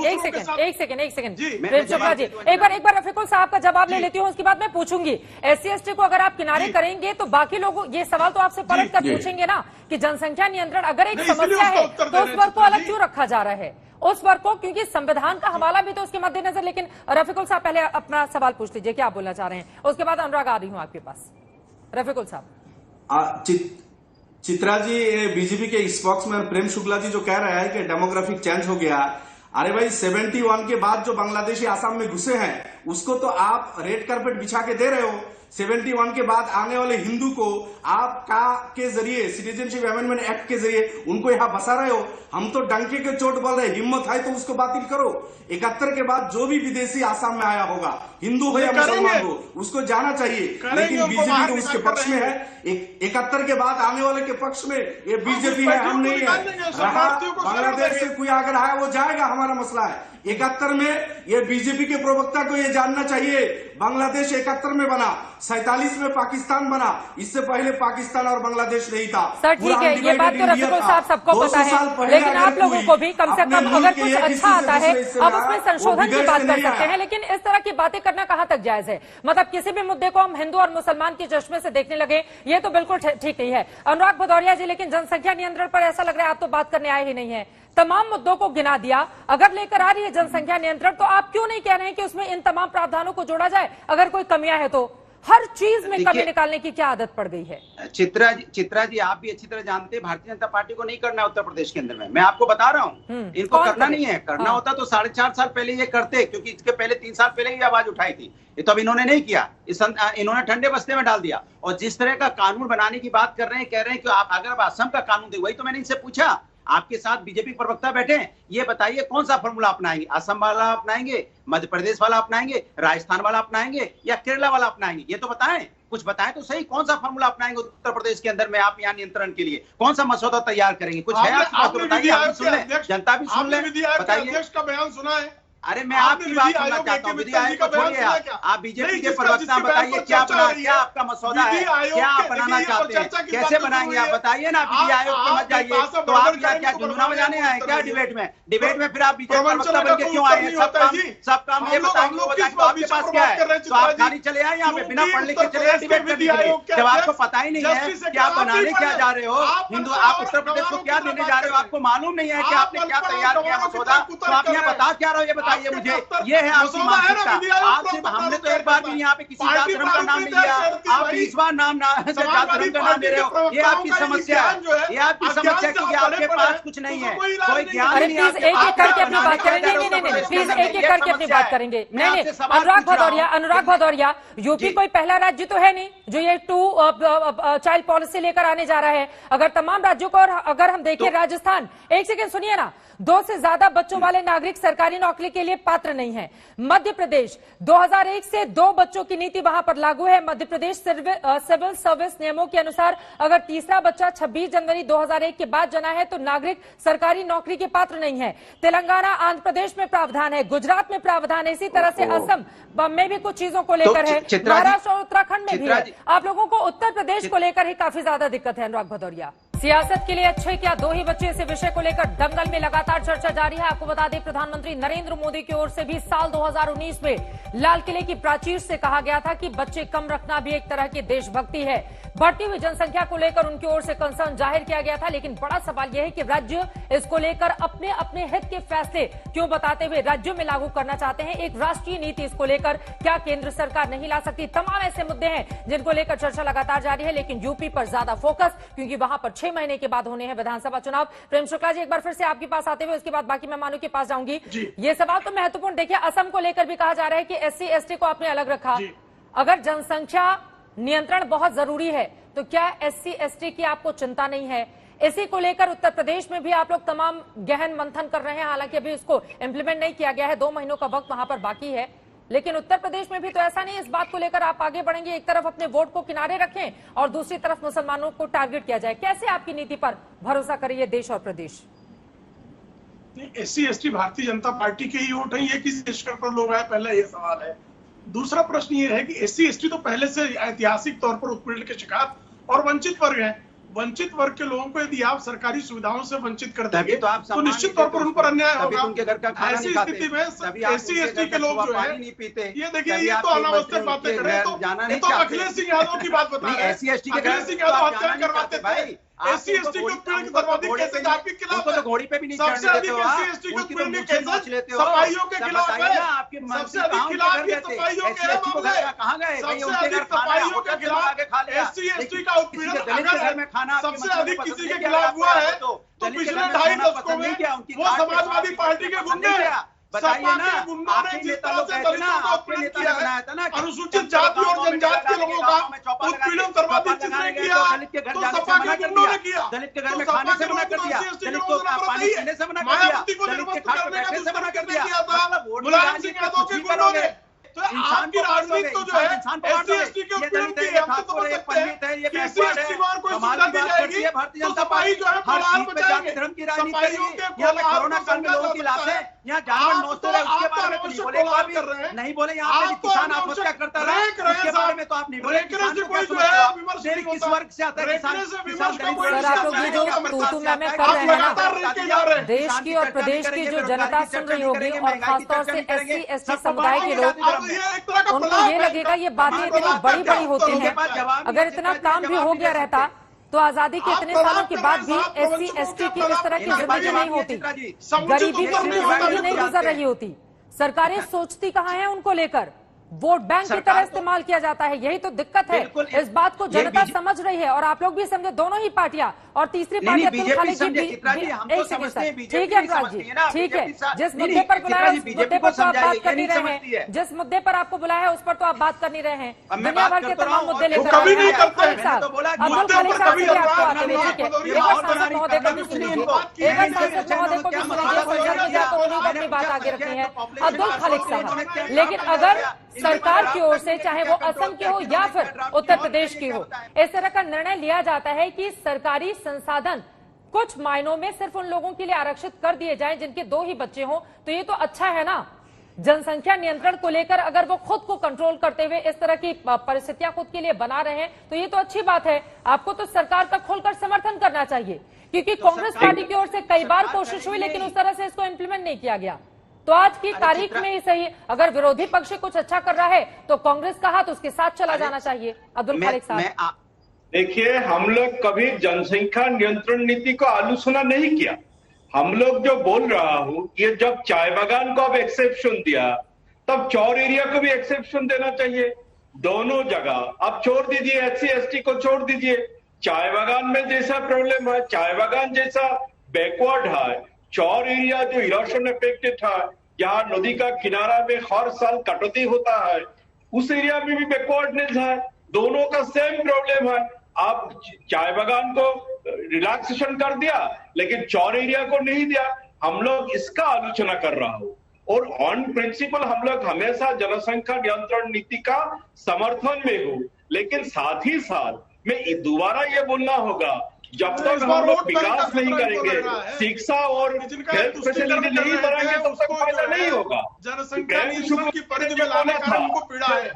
एक सेकंड प्रेम शुक्ला जी, एक बार रफीकुल साहब का जवाब ले लेती हूँ, उसके बाद मैं पूछूंगी। SC ST को अगर आप किनारे करेंगे तो बाकी लोग ये सवाल तो आपसे पलट कर पूछेंगे ना कि जनसंख्या नियंत्रण अगर एक समस्या है तो उस वर्ग को अलग क्यों रखा जा रहा है? उस वर्ग को, क्योंकि संविधान का हवाला भी तो उसके मद्देनजर। लेकिन रफीकुल साहब पहले अपना सवाल पूछ लीजिए, क्या बोलना चाह रहे हैं, उसके बाद अनुराग आ रही हूँ आपके पास। रफीकुल साहब। चित्रा जी, बीजेपी के स्पोक्समैन प्रेम शुक्ला जी जो कह रहा है कि डेमोग्राफिक चेंज हो गया, अरे भाई 71 के बाद जो बांग्लादेशी आसाम में घुसे हैं उसको तो आप रेड कार्पेट बिछा के दे रहे हो। 71 के बाद आने वाले हिंदू को आप के जरिए, सिटीजनशिप अमेंडमेंट एक्ट के जरिए उनको यहाँ बसा रहे हो। हम तो डंके के चोट बोल रहे हैं, हिम्मत है तो उसको बातिल करो। 71 के बाद जो भी विदेशी आसाम में आया होगा, हिंदू हो या मुसलमान हो, उसको जाना चाहिए। लेकिन बीजेपी तो उसके पक्ष में है। 71 के बाद आने वाले के पक्ष में ये बीजेपी है, हम नहीं है। बांग्लादेश से कोई अगर आया वो जाएगा, हमारा मसला है। 71 में ये बीजेपी के प्रवक्ता को ये जानना चाहिए, बांग्लादेश 71 में बना, 47 में पाकिस्तान बना, इससे पहले पाकिस्तान और बांग्लादेश नहीं था। सर ठीक है, ये बात तो रफीकुल साहब सबको पता है, लेकिन आप लोगों को भी कम से कम अगर कुछ अच्छा आता है आप उसमें संशोधन की बात कर सकते हैं, लेकिन इस तरह की बातें करना कहां तक जायज है? मतलब किसी भी मुद्दे को हम हिंदू और मुसलमान के चश्मे से देखने लगे, ये तो बिल्कुल ठीक नहीं है। अनुराग भदौरिया जी, लेकिन जनसंख्या नियंत्रण पर ऐसा लग रहा है आप तो बात करने आए ही नहीं है। तमाम मुद्दों को गिना दिया, अगर लेकर आ रही है जनसंख्या नियंत्रण, तो आप क्यों नहीं कह रहे हैं कि उसमें इन तमाम प्रावधानों को जोड़ा जाए? अगर कोई कमियां है तो हर चीज में कमी निकालने की क्या आदत पड़ गई है? चित्रा जी, आप भी अच्छी तरह जानते हैं भारतीय जनता पार्टी को नहीं करना है उत्तर प्रदेश के अंदर में। मैं आपको बता रहा हूँ, इनको करना नहीं है। करना होता तो 4.5 साल पहले ये करते, क्योंकि इसके पहले 3 साल पहले ही आवाज उठाई थी। ये तो अब इन्होंने नहीं किया, इन्होंने ठंडे बस्ते में डाल दिया। और जिस तरह का कानून बनाने की बात कर रहे हैं, कह रहे हैं कि आप अगर असम का कानून दे, वही तो मैंने इनसे पूछा। आपके साथ बीजेपी प्रवक्ता बैठे हैं, ये बताइए कौन सा फॉर्मूला अपनाएंगे? असम वाला अपनाएंगे, मध्य प्रदेश वाला अपनाएंगे, राजस्थान वाला अपनाएंगे या केरला वाला अपनाएंगे? ये तो बताएं, कुछ बताएं तो सही, कौन सा फॉर्मूला अपनाएंगे उत्तर प्रदेश के अंदर में? आप यहाँ नियंत्रण के लिए कौन सा मसौदा तैयार करेंगे? कुछ है आपके पास तो बताइए, हम सुन लें, जनता भी सुन ले। बताइए, अध्यक्ष का बयान सुना है? अरे मैं आपकी बात सुनना चाहता हूँ। विधि आयोग को छोड़िए, आप बीजेपी के प्रवक्ता बताइए क्या आपका मसौदा है, क्या बनाना चाहते हैं, कैसे बनाएंगे आप बताइए ना। विधि आयोग पे मत जाइए, तो आप क्या झुंझुना बजाने आए क्या डिबेट में फिर आप बीजेपी प्रवक्ता बन के क्यों आए हैं? सब काम ये बताइए, आपके पास क्या है? तो आप खाली चले आए यहाँ पे बिना पढ़ लिख के चले आए डिबेट करने के लिए, जब आपको पता ही नहीं है कि आप बनाने क्या जा रहे हो। हिंदू आप उत्तर प्रदेश को क्या देने जा रहे हो, आपको मालूम नहीं है कि आपने क्या तैयार किया मसौदा, तो आप यहाँ बता क्या रहे हो? ये बताइए मुझे, ये है आपकी मानसिकता। आपसे हमने तो एक बार भी यहाँ पे किसी जात धर्म का नाम नहीं लिया, आप इस बार जात धर्म का नाम ले रहे हो। ये आपकी समस्या है, ये आपकी समस्या क्योंकि आपके पास कुछ नहीं है, कोई ज्ञान नहीं है। प्लीज एक एक करके अपनी बात करेंगे, नहीं प्लीज एक एक करके अपनी बात करेंगे। नहीं, अनुराग भदौरिया, यूपी कोई पहला राज्य तो है नहीं जो ये 2 चाइल्ड पॉलिसी लेकर आने जा रहा है। अगर तमाम राज्यों को, और अगर हम देखें राजस्थान, एक सेकेंड सुनिए ना, 2 से ज्यादा बच्चों वाले नागरिक सरकारी नौकरी के लिए पात्र नहीं है। मध्य प्रदेश 2001 से 2 बच्चों की नीति वहां पर लागू है। मध्य प्रदेश सिविल सर्विस नियमों के अनुसार अगर तीसरा बच्चा 26 जनवरी 2001 के बाद जना है तो नागरिक सरकारी नौकरी के पात्र नहीं है। तेलंगाना, आंध्र प्रदेश में प्रावधान है, गुजरात में प्रावधान है, इसी तरह से असम में भी कुछ चीजों को लेकर है, महाराष्ट्र और उत्तराखंड में भी है। आप लोगों को उत्तर प्रदेश को लेकर ही काफी ज्यादा दिक्कत है। अनुराग भदौरिया, सियासत के लिए अच्छे क्या 2 ही बच्चे, इस विषय को लेकर दंगल में लगातार चर्चा जारी है। आपको बता दें, प्रधानमंत्री नरेंद्र मोदी की ओर से भी साल 2019 में लाल किले की प्राचीर से कहा गया था कि बच्चे कम रखना भी एक तरह की देशभक्ति है। बढ़ती हुई जनसंख्या को लेकर उनकी ओर से कंसर्न जाहिर किया गया था, लेकिन बड़ा सवाल यह है कि राज्य इसको लेकर अपने अपने हित के फैसले क्यों बताते हुए राज्यों में लागू करना चाहते हैं। एक राष्ट्रीय नीति इसको लेकर क्या केंद्र सरकार नहीं ला सकती? तमाम ऐसे मुद्दे हैं जिनको लेकर चर्चा लगातार जारी है, लेकिन यूपी पर ज्यादा फोकस, क्योंकि वहां पर 6 महीने के बाद होने हैं विधानसभा चुनाव। प्रेम शुक्ला जी, एक बार फिर से आपके पास आते हुए उसके बाद बाकी मेहमानों के पास जाऊंगी। ये सवाल तो महत्वपूर्ण, देखिए असम को लेकर भी कहा जा रहा है कि SC ST को आपने अलग रखा। अगर जनसंख्या नियंत्रण बहुत जरूरी है तो क्या SC ST की आपको चिंता नहीं है? इसी को लेकर उत्तर प्रदेश में भी आप लोग तमाम गहन मंथन कर रहे हैं, हालांकि अभी इसको इंप्लीमेंट नहीं किया गया है, 2 महीनों का वक्त वहां पर बाकी है, लेकिन उत्तर प्रदेश में भी तो ऐसा नहीं। इस बात को लेकर आप आगे बढ़ेंगे, एक तरफ अपने वोट को किनारे रखें और दूसरी तरफ मुसलमानों को टारगेट किया जाए। कैसे आपकी नीति पर भरोसा करिए देश और प्रदेश? SC ST Bharatiya Janata party के ही वोट है, ये किस देश पर लोग आए, पहला ये सवाल है। दूसरा प्रश्न ये है कि SC ST तो पहले से ऐतिहासिक तौर पर उत्पीड़न के शिकार और वंचित वर्ग हैं। वंचित वर्ग के लोगों को यदि आप सरकारी सुविधाओं से वंचित कर देंगे तो निश्चित तौर पर उन पर अन्याय होगा। ऐसी स्थिति में SC ST के लोग जो है, ये देखिए, ये तो अनावश्यक बातें करें तो अखिलेश सिंह यादव की बात बताएं। अखिलेश सिंह यादव हत्या करवाते थे, एससी एसटी के उत्पीड़न के सर्वाधिक केसेस आपके खिलाफ है। घोड़ी पे भी नहीं सबसे अधिक एससी एसटी के उत्पीड़न के केसेस सफाइयों के खिलाफ है। सबसे अधिक खिलाफ ये सफाइयों के मामले, सबसे अधिक सफाइयों के खिलाफ एससी एसटी का उत्पीड़न अगर सबसे अधिक किसी के खिलाफ हुआ है तो पिछले 2.5 दशकों में वो समाजवादी पार्टी के गुंडे बताइए ना, आपके जिस तरह से दलितों का उत्पीड़न किया है, अनुसूचित जाति और जनजाति के लोगों का उत्पीड़न सर्वाधिक किसने किया? तो सपा के गुंडों ने किया। दलित के घर में खाने से मना कर दिया, दलित को पानी पीने से मना कर दिया, मायावती को निर्वस्त्र करने का दुष्कर्म किसने किया था? मुलायम सिंह यादव के गुंडों ने। तो आपकी राजनीति तो जो है एससी एसटी के उत्पीड़न की है। हम तो समझ सकते हैं कि एससी एसटी को और कोई सुविधा दी जाएगी तो सफाई जो है कोलाहल बचाएंगे। सफाइयों के कोलाहल कोरोना काल में लोगों की लाशें यहाँ जानवर नोचते रहे, उसके बारे में नहीं बोले, नहीं बोले। यहाँ पे किसान आत्महत्या करता रहा, उसके बारे में तो आप नहीं बोले। किसान को कोई जो है विमर्श किस वर्ग से आता है? किसान सर, आप लोग ये जो तू मैं कर रहे हैं ना, देश की और प्रदेश की जो जनता सुन रही होगी और खासतौर से एससी एसटी समुदाय के लोग, उनको ये लगेगा ये बातें इतनी बड़ी बड़ी होती हैं। अगर इतना काम भी हो गया रहता तो आजादी के इतने सालों के बाद भी एससी एसटी की इस तरह की जिंदगी नहीं होती, गरीबी की जिंदगी नहीं गुजर रही होती। सरकारें सोचती कहाँ हैं उनको लेकर? वोट बैंक की तरह इस्तेमाल किया जाता है। यही तो दिक्कत है। इस बात को जनता समझ रही है और आप लोग भी समझे, दोनों ही पार्टियां। और तीसरी पार्टी अब्दुल खालिक जी, एक सेकंड सर, ठीक है अनुराग जी, ठीक है। जिस मुद्दे पर बुलाया उस मुद्दे पर तो आप बात कर नहीं रहे हैं। जिस मुद्दे पर आपको बुलाया है उस पर तो आप बात कर नहीं रहे हैं। दुनिया भर के तमाम मुद्दे लेकर अब्दुल खालिक साहब, अब्दुल खालिक साहब से आपको आते हुए, ठीक है, एक बार सांसद महोदय को भी सुन लीजिए, एक बार सांसद महोदय को भी सुन लीजिए, संसद में जाकर उन्हीं को अपनी बात आगे रखनी है। अब्दुल खालिक साहब, लेकिन अगर सरकार की ओर से, चाहे वो असम के हो या फिर उत्तर प्रदेश की हो, इस तरह का निर्णय लिया जाता है कि सरकारी संसाधन कुछ मायनों में सिर्फ उन लोगों के लिए आरक्षित कर दिए जाएं जिनके 2 ही बच्चे हों, तो ये तो अच्छा है ना। जनसंख्या नियंत्रण को लेकर अगर वो खुद को कंट्रोल करते हुए इस तरह की परिस्थितियां खुद के लिए बना रहे हैं तो ये तो अच्छी बात है। आपको तो सरकार का खोलकर समर्थन करना चाहिए, क्योंकि कांग्रेस पार्टी की ओर से कई बार कोशिश हुई लेकिन उस तरह से इसको इम्प्लीमेंट नहीं किया गया। तो आज की तारीख में ही सही, अगर विरोधी पक्ष कुछ अच्छा कर रहा है तो कांग्रेस का हाथ उसके साथ चला जाना चाहिए। अब्दुल खालिक साहब, देखिए, हम लोग कभी जनसंख्या नियंत्रण नीति को आलोचना नहीं किया। हम लोग जो बोल रहा हूं, ये जब चाय बागान को अब एक्सेप्शन दिया तब चौर एरिया को भी एक्सेप्शन देना चाहिए। दोनों जगह अब छोड़ दीजिए, एससी एसटी को छोड़ दीजिए। चाय बागान में जैसा प्रॉब्लम है, चाय बागान जैसा बैकवर्ड है, चौर एरिया जो इरोशन अफेक्टेड है, जहाँ नदी का किनारा में हर साल कटौती होता है, उस एरिया में भी बैकवर्डनेस है। दोनों का सेम प्रॉब्लम है। आप चाय बागान को रिलैक्सेशन कर दिया लेकिन चौर एरिया को नहीं दिया। हम लोग इसका आलोचना कर रहा हूं और ऑन प्रिंसिपल हम लोग हमेशा जनसंख्या नियंत्रण नीति का समर्थन में हूं, लेकिन साथ ही साथ में दोबारा ये बोलना होगा, जब तक हम लोग विकास नहीं करेंगे, शिक्षा और हेल्थ फैसिलिटी नहीं बढ़ाएंगे तब तक फायदा नहीं होगा।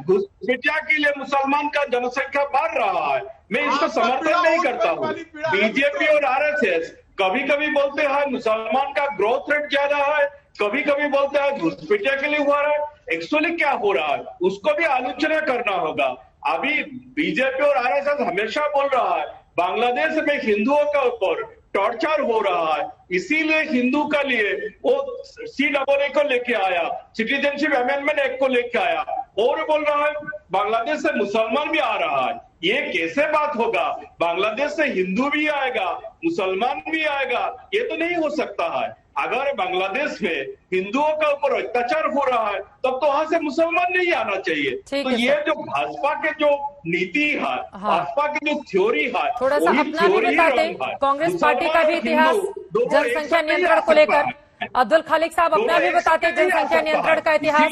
घुसपैठिया के लिए मुसलमान का जनसंख्या बढ़ रहा है, मैं इसको समर्थन नहीं करता हूँ। बीजेपी और आरएसएस कभी कभी बोलते हैं मुसलमान का ग्रोथ रेट ज्यादा है, कभी कभी बोलते हैं घुसपैठिया के लिए हुआ है। एक्चुअली क्या हो रहा है उसको भी आलोचना करना होगा। अभी बीजेपी और आरएसएस हमेशा बोल रहा है बांग्लादेश में हिंदुओं के ऊपर टॉर्चर हो रहा है, इसीलिए हिंदू का लिए वो CAA को लेके आया, सिटीजनशिप अमेंडमेंट एक्ट को लेके आया, और बोल रहा है बांग्लादेश से मुसलमान भी आ रहा है। ये कैसे बात होगा? बांग्लादेश से हिंदू भी आएगा, मुसलमान भी आएगा, ये तो नहीं हो सकता है। अगर बांग्लादेश में हिंदुओं का ऊपर अत्याचार हो रहा है तब तो वहां से मुसलमान नहीं आना चाहिए। तो ये जो भाजपा के जो नीति है, भाजपा की जो थ्योरी है, थोड़ा सा अपना भी बताते, कांग्रेस पार्टी का भी इतिहास जनसंख्या नियंत्रण को लेकर। अब्दुल खालिक साहब अपना भी बताते जनसंख्या नियंत्रण का इतिहास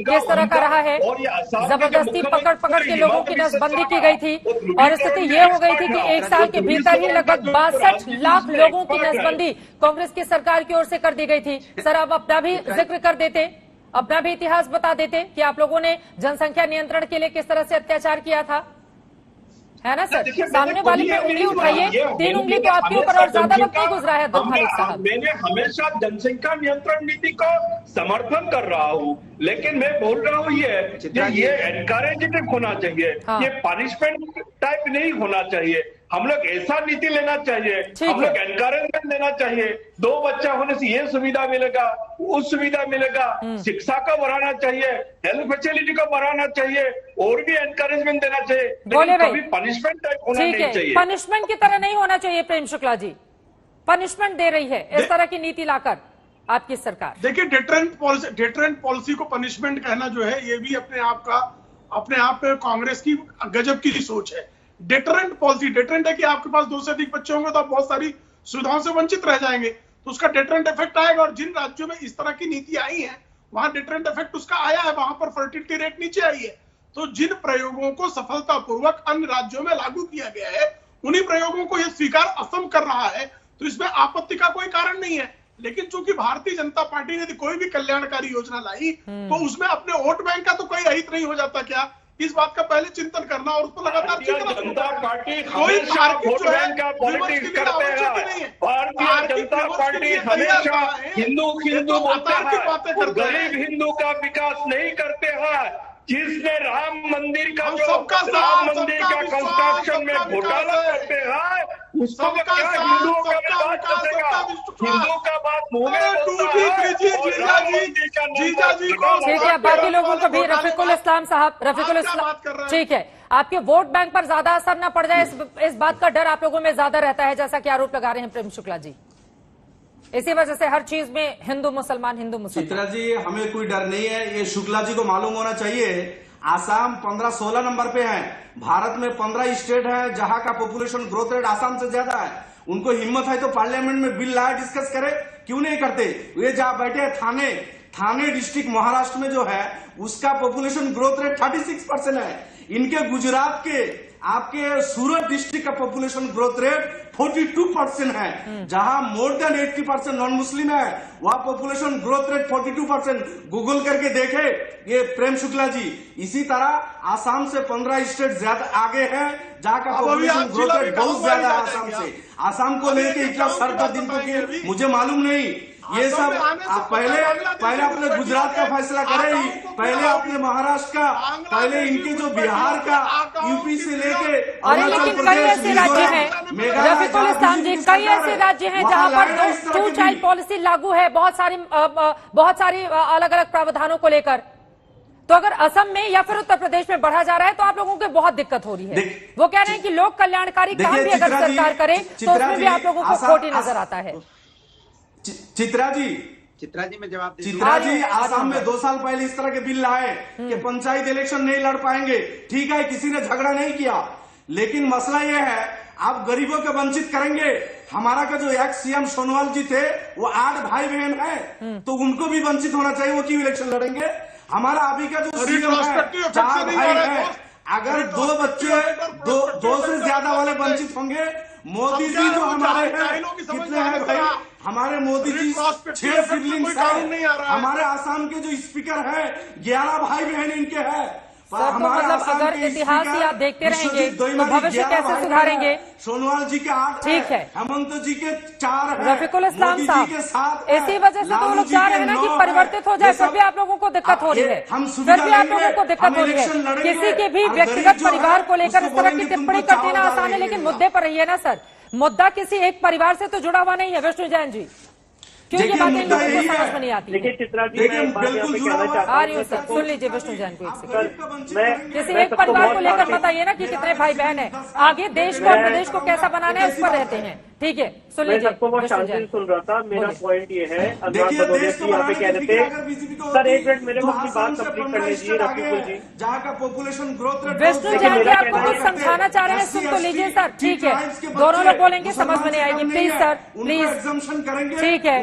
किस तरह का रहा है। जबरदस्ती पकड़ पकड़ के लोगों की नसबंदी की गई थी और स्थिति ये हो गई थी कि 1 साल के भीतर ही लगभग 62 लाख लोगों की नसबंदी कांग्रेस की सरकार की ओर से कर दी गई थी। सर, आप अपना भी जिक्र कर देते, अपना भी इतिहास बता देते कि आप लोगों ने जनसंख्या नियंत्रण के लिए किस तरह से अत्याचार किया था, है ना सर? सामने वाले पे उंगली उठाइए, 3 उंगली तो आपके ऊपर और ज्यादा वक्त नहीं गुजरा है अब्दुल खालिक साहब। मैंने हमेशा जनसंख्या नियंत्रण नीति को समर्थन कर रहा हूँ, लेकिन मैं बोल रहा हूँ ये एनकरेजेटिव होना चाहिए, ये पनिशमेंट टाइप नहीं होना चाहिए। हम लोग ऐसा नीति लेना चाहिए, हम लोग एनकरेजमेंट देना चाहिए। 2 बच्चा होने से ये सुविधा मिलेगा, उस सुविधा मिलेगा, शिक्षा को बढ़ाना चाहिए, हेल्थ फैसिलिटी को बढ़ाना चाहिए, और भी एनकरेजमेंट देना चाहिए, लेकिन कभी पनिशमेंट टाइप होना नहीं चाहिए। पनिशमेंट की तरह नहीं होना चाहिए। प्रेम शुक्ला जी, पनिशमेंट दे रही है इस तरह की नीति लाकर आपकी सरकार। देखिए, डिटरेंट पॉलिसी को पनिशमेंट कहना जो है, ये भी अपने आप में कांग्रेस की गजब की सोच है। डिटरेंट पॉलिसी, डिटरेंट है कि आपके पास 2 से अधिक बच्चे होंगे तो आप बहुत सारी सुविधाओं से वंचित रह जाएंगे, तो उसका डिटरेंट इफेक्ट आएगा। और जिन राज्यों में इस तरह की नीति आई है वहां डिटरेंट इफेक्ट उसका आया है, वहां पर फर्टिलिटी रेट नीचे आई है। तो जिन प्रयोगों को सफलतापूर्वक अन्य राज्यों में लागू किया गया है, उन्हीं प्रयोगों को यह स्वीकार असम कर रहा है, तो इसमें आपत्ति का कोई कारण नहीं है। लेकिन चूंकि भारतीय जनता पार्टी ने कोई भी कल्याणकारी योजना लाई तो उसमें अपने वोट बैंक का तो कोई अहित नहीं हो जाता क्या? इस बात का पहले चिंतन करना और उस पर लगातार जनता पार्टी हमेशा वोट बैंक का पॉलिटिक्स करते हैं। भारतीय जनता पार्टी हमेशा हिंदू बोलते हैं, गरीब हिंदू का विकास नहीं करते हैं। जिसने राम मंदिर का कंस्ट्रक्शन में घोटाला करते हैं, उसको क्या हिंदुओं का बात करेगा? हिंदू का बात मुंह में बोलता है। ठीक है, बाकी लोगों को भी रफीकुल इस्लाम साहब, रफीकुल इस्लाम, ठीक है, आपके वोट बैंक पर ज्यादा असर न पड़ जाए इस बात का डर आप लोगों में ज्यादा रहता है, जैसा कि आरोप लगा रहे हैं प्रेम शुक्ला जी। इसी वजह से हर चीज में हिंदू मुसलमान। चित्रा जी, हमें कोई डर नहीं है, ये शुक्ला जी को मालूम होना चाहिए। आसाम 15-16 नंबर पे है। भारत में 15 स्टेट है जहां का पॉपुलेशन ग्रोथ रेट आसाम से ज्यादा है। उनको हिम्मत है तो पार्लियामेंट में बिल लाए, डिस्कस करे, क्यों नहीं करते? वे जहां बैठे हैं थाने डिस्ट्रिक्ट महाराष्ट्र में जो है उसका पॉपुलेशन ग्रोथ रेट 36% है। इनके गुजरात के आपके सूरत डिस्ट्रिक्ट का पॉपुलेशन ग्रोथ रेट 42% है। जहां मोर देन 80% नॉन मुस्लिम है, वहां पॉपुलेशन ग्रोथ रेट 42%। गूगल करके देखे ये प्रेम शुक्ला जी। इसी तरह आसाम से 15 स्टेट ज्यादा आगे हैं जहां का पॉपुलेशन ग्रोथ रेट बहुत ज्यादा है आसाम से। आसाम को लेके इतना सरदर्द इनको मुझे मालूम नहीं। ये सब पहले अपने गुजरात का फैसला करें ही, पहले अपने महाराष्ट्र का, पहले इनके जो बिहार का, यूपी से लेके लेकिन कई ऐसे राज्य हैं रफीकुल इस्लाम जी, कई ऐसे राज्य हैं जहां पर 2 चाइल्ड पॉलिसी लागू है, बहुत सारी अलग अलग प्रावधानों को लेकर। तो अगर असम में या फिर उत्तर प्रदेश में बढ़ा जा रहा है तो आप लोगों को बहुत दिक्कत हो रही है। वो कह रहे हैं कि लोक कल्याणकारी काम भी अगर सरकार करे तो उसमें भी आप लोगों को खोटी नजर आता है। चित्रा जी में जवाब चित्रा जी, आसाम में 2 साल पहले इस तरह के बिल लाए कि पंचायत इलेक्शन नहीं लड़ पाएंगे। ठीक है, किसी ने झगड़ा नहीं किया, लेकिन मसला यह है आप गरीबों को वंचित करेंगे। हमारा का जो एक्स सीएम सोनोवाल जी थे वो 8 भाई बहन है, तो उनको भी वंचित होना चाहिए। वो क्यों इलेक्शन लड़ेंगे? हमारा अभी का जो सीएम है 4 भाई है, अगर 2 बच्चे 2 से ज्यादा वाले वंचित होंगे। मोदी जी जो हमारे हैं कितने हैं भाई? हमारे मोदी जी 6 सिबलिंग्स हैं। हमारे आसाम के जो स्पीकर हैं 11 भाई बहन इनके हैं। तो मतलब अगर इतिहास ही आप देखते रहेंगे तो भविष्य कैसे सुधारेंगे? सोनोवाल जी के 8, ठीक है, हेमंत जी के 4 हैं, रफीकुल इस्लाम साहब, इसी वजह से तो वो लोग चाह रहे हैं ना कि परिवर्तित हो जाए, फिर भी आप लोगों को दिक्कत हो रही है, फिर भी आप लोगों को दिक्कत हो रही है। किसी के भी व्यक्तिगत परिवार को लेकर इस तरह की टिप्पणी कर देना आसान है, लेकिन मुद्दे पर रहिए ना सर। मुद्दा किसी एक परिवार से तो जुड़ा हुआ नहीं है विष्णु जैन जी, क्यों ये बातें इन लोगों को समझ में नहीं आती? देखिए चित्रा जी, मैं सुन लीजिए विष्णु जैन को एक सेकंड। किसी एक परिवार को लेकर बताइए ना कि कितने भाई बहन है, आगे देश को और प्रदेश को कैसा बनाना है उस पर रहते हैं। ठीक है, सुन लीजिए। सबको बहुत शांति से सुन रहा था। मेरा पॉइंट ये है, अनुराग भदौरिया जी यहाँ पे कह रहे थे, सर 1 मिनट मेरे को अपनी बात कंप्लीट करने दीजिए रफीकुल जी। जहाँ का population growth rate Vishnu Jain ji आपको कुछ समझाना चाह रहे हैं, सुन तो लीजिए सर। ठीक है, दोनों लोग बोलेंगे, समझ में नहीं आएगी, प्लीज सर, प्लीज। ठीक है,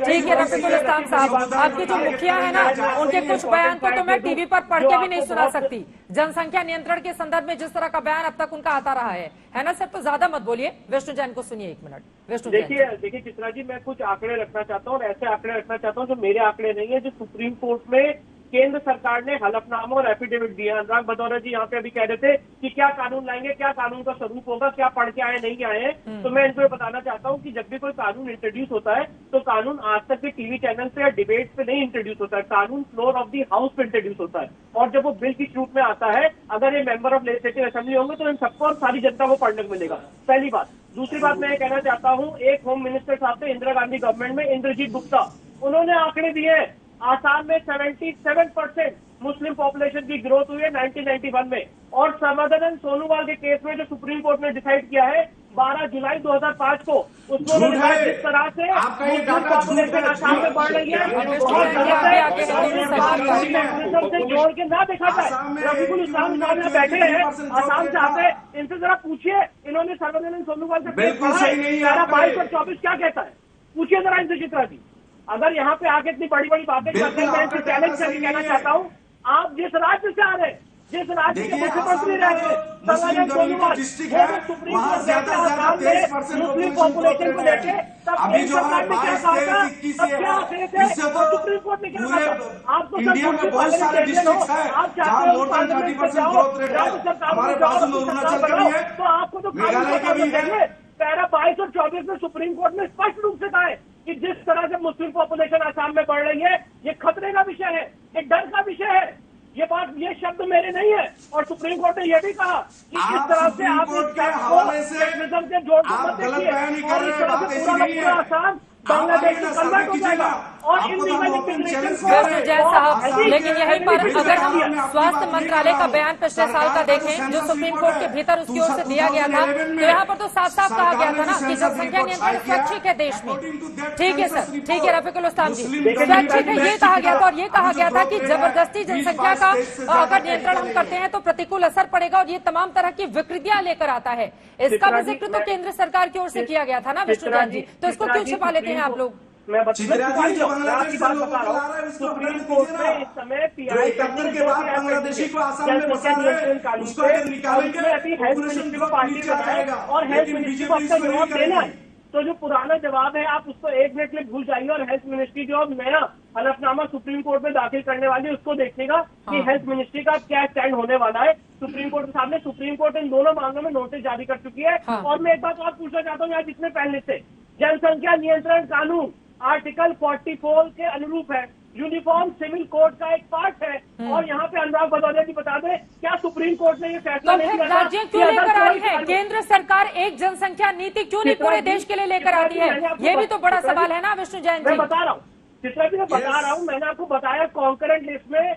ठीक है रफीकुल इस्लाम साहब, आपके जो मुखिया है ना उनके कुछ बयान को तो मैं टीवी पर पढ़ के भी नहीं सुना सकती। जनसंख्या नियंत्रण के संदर्भ में जिस तरह का बयान अब तक उनका आता रहा है ना सर? तो ज्यादा मत बोलिए, विष्णु जैन को सुनिए 1 मिनट। विष्णु देखिए चित्रा जी, मैं कुछ आंकड़े रखना चाहता हूँ और ऐसे आंकड़े रखना चाहता हूँ जो मेरे आंकड़े नहीं है, जो सुप्रीम कोर्ट में केंद्र सरकार ने हलफनामा और एफिडेविट दिया। अनुराग भदौरिया जी यहाँ पे अभी कह रहे थे कि क्या कानून लाएंगे, क्या कानून का स्वरूप होगा, क्या पढ़ के आए नहीं आए हैं। तो मैं इनको बताना चाहता हूँ कि जब भी कोई कानून इंट्रोड्यूस होता है तो कानून आज तक के टीवी चैनल पे या डिबेट पे नहीं इंट्रोड्यूस होता है, कानून फ्लोर ऑफ दी हाउस पे इंट्रोड्यूस होता है। और जब वो बिल की शूट में आता है, अगर ये मेंबर ऑफ लेजिस्लेटिव असेंबली होंगे तो इन सबको और सारी जनता को पढ़ने को मिलेगा। पहली बात। दूसरी बात मैं ये कहना चाहता हूँ, एक होम मिनिस्टर साहब थे इंदिरा गांधी गवर्नमेंट में, इंद्रजीत गुप्ता, उन्होंने आंकड़े दिए हैं आसाम में 77% मुस्लिम पॉपुलेशन की ग्रोथ हुई है 1991 में। और समाधान सोनोवाल के केस में जो सुप्रीम कोर्ट ने डिसाइड किया है 12 जुलाई 2005 को, उसको जिस तरह से मुस्लिम पॉपुलेशन आसाम में बढ़ रही है से जोड़ के ना देखा जाए। रफीकुल इस्लाम साहब यहाँ बैठे हैं, आसाम से आते हैं, इनसे जरा पूछिए, इन्होंने सर्वजन सोनोवाल से बिल्कुल सही नहीं है। 22 और 24 क्या कहता है, पूछिए जरा इनसे चित्रा जी। अगर यहाँ पे आके इतनी बड़ी बड़ी बातें करते हैं, मैं इनको चैलेंज करके कहना चाहता हूँ, आप जिस राज्य से आ रहे हैं, जिस राज्य के मुख्यमंत्री रहे हैं, मुस्लिम पॉपुलेशन को लेके अभी जो सुप्रीम कोर्ट ने क्या कहा, आप तो इंडिया में बहुत सारे डिस्ट्रिक्ट है जहाँ मोर देन 30% ग्रोथ रेट है। हमारे पास में अरुणाचल का भी है, तो आपको तो मेघालय का भी है। पैरा 22 और 24 में सुप्रीम कोर्ट ने स्पष्ट रूप से कहा है कि जिस तरह से मुस्लिम पॉपुलेशन आसाम में बढ़ रही है, ये खतरे का विषय है, ये डर का विषय है। ये बात, ये शब्द मेरे नहीं है। और सुप्रीम कोर्ट ने यह भी कहा कि इस तरह से आप के जोड़ को मत देखिए, आसाम बांग्लादेश में कन्वर्ट हो जाएगा। और जय साहब, लेकिन यहीं पर अगर हम स्वास्थ्य मंत्रालय का बयान पिछले साल का देखें जो सुप्रीम कोर्ट के भीतर उसकी ओर से दिया गया था, तो यहाँ पर तो साफ साफ कहा गया था ना कि जनसंख्या नियंत्रण स्वैच्छिक है देश में। ठीक है सर, ठीक है रफीकुल इस्लाम जी, स्वैच्छिक है ये कहा गया था। और ये कहा गया था कि जबरदस्ती जनसंख्या का अगर नियंत्रण हम करते हैं तो प्रतिकूल असर पड़ेगा और ये तमाम तरह की विकृतियां लेकर आता है। इसका भी जिक्र तो केंद्र सरकार की ओर से किया गया था ना विष्णुजान जी, तो इसको क्यों छिपा लेते हैं आप लोग? मैं आपकी बात बता रहा हूँ, सुप्रीम कोर्ट में इस समय पीआई के बाद बांग्लादेशी को आसाम में बसा रहे हैं, उसको अगर निकालेंगे अभी हेल्थ मिनिस्ट्री को पार्टी बनाएगा और हेल्थ मिनिस्ट्री को अपना जवाब देना है। तो जो पुराना जवाब है आप उसको 1 मिनट में भूल जाइए और हेल्थ मिनिस्ट्री जो अब नया हलफनामा सुप्रीम कोर्ट में दाखिल करने वाली है उसको देखिएगा कि हेल्थ मिनिस्ट्री का क्या स्टैंड होने वाला है सुप्रीम कोर्ट के सामने। सुप्रीम कोर्ट इन दोनों मामलों में नोटिस जारी कर चुकी है। और मैं एक बात और पूछना चाहता हूँ, यहाँ जिसमें पहले से जनसंख्या नियंत्रण कानून आर्टिकल 44 के अनुरूप है, यूनिफॉर्म सिविल कोड का एक पार्ट है। और यहाँ पे अनुराग भदौरिया जी बता दें, क्या सुप्रीम कोर्ट ने ये फैसला नहीं किया? राज्य क्यों लेकर आई है केंद्र सरकार एक जनसंख्या नीति, क्यों नहीं पूरे देश के लिए लेकर आती है? ये भी तो बड़ा सवाल है ना विष्णु जैन जी। मैं बता रहा हूँ चित्रा जी, मैं बता रहा हूँ, मैंने आपको बताया कॉन्करेंट लिस्ट में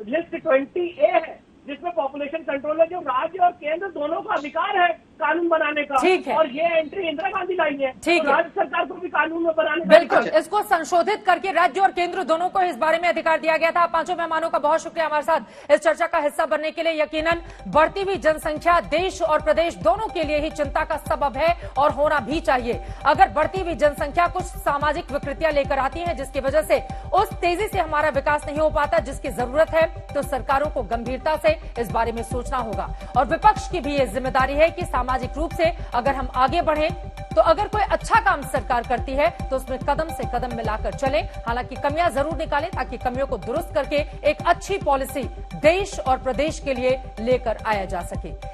लिस्ट 20A है जिसमें पॉपुलेशन कंट्रोल है, जो राज्य और केंद्र दोनों का अधिकार है कानून बनाने का। ठीक है। और ये एंट्री इंदिरा गांधी लाई है, ठीक तो है, राज्य सरकार को भी कानून में बनाने बिल्कुल इसको संशोधित करके राज्य और केंद्र दोनों को इस बारे में अधिकार दिया गया था। आप पांचों मेहमानों का बहुत शुक्रिया हमारे साथ इस चर्चा का हिस्सा बनने के लिए। यकीनन बढ़ती हुई जनसंख्या देश और प्रदेश दोनों के लिए ही चिंता का सबब है और होना भी चाहिए। अगर बढ़ती हुई जनसंख्या कुछ सामाजिक विकृतियां लेकर आती है जिसकी वजह से उस तेजी से हमारा विकास नहीं हो पाता जिसकी जरूरत है, तो सरकारों को गंभीरता से इस बारे में सोचना होगा। और विपक्ष की भी ये जिम्मेदारी है कि सामाजिक रूप से अगर हम आगे बढ़ें तो अगर कोई अच्छा काम सरकार करती है तो उसमें कदम से कदम मिलाकर चलें। हालांकि कमियां जरूर निकालें ताकि कमियों को दुरुस्त करके एक अच्छी पॉलिसी देश और प्रदेश के लिए लेकर आया जा सके।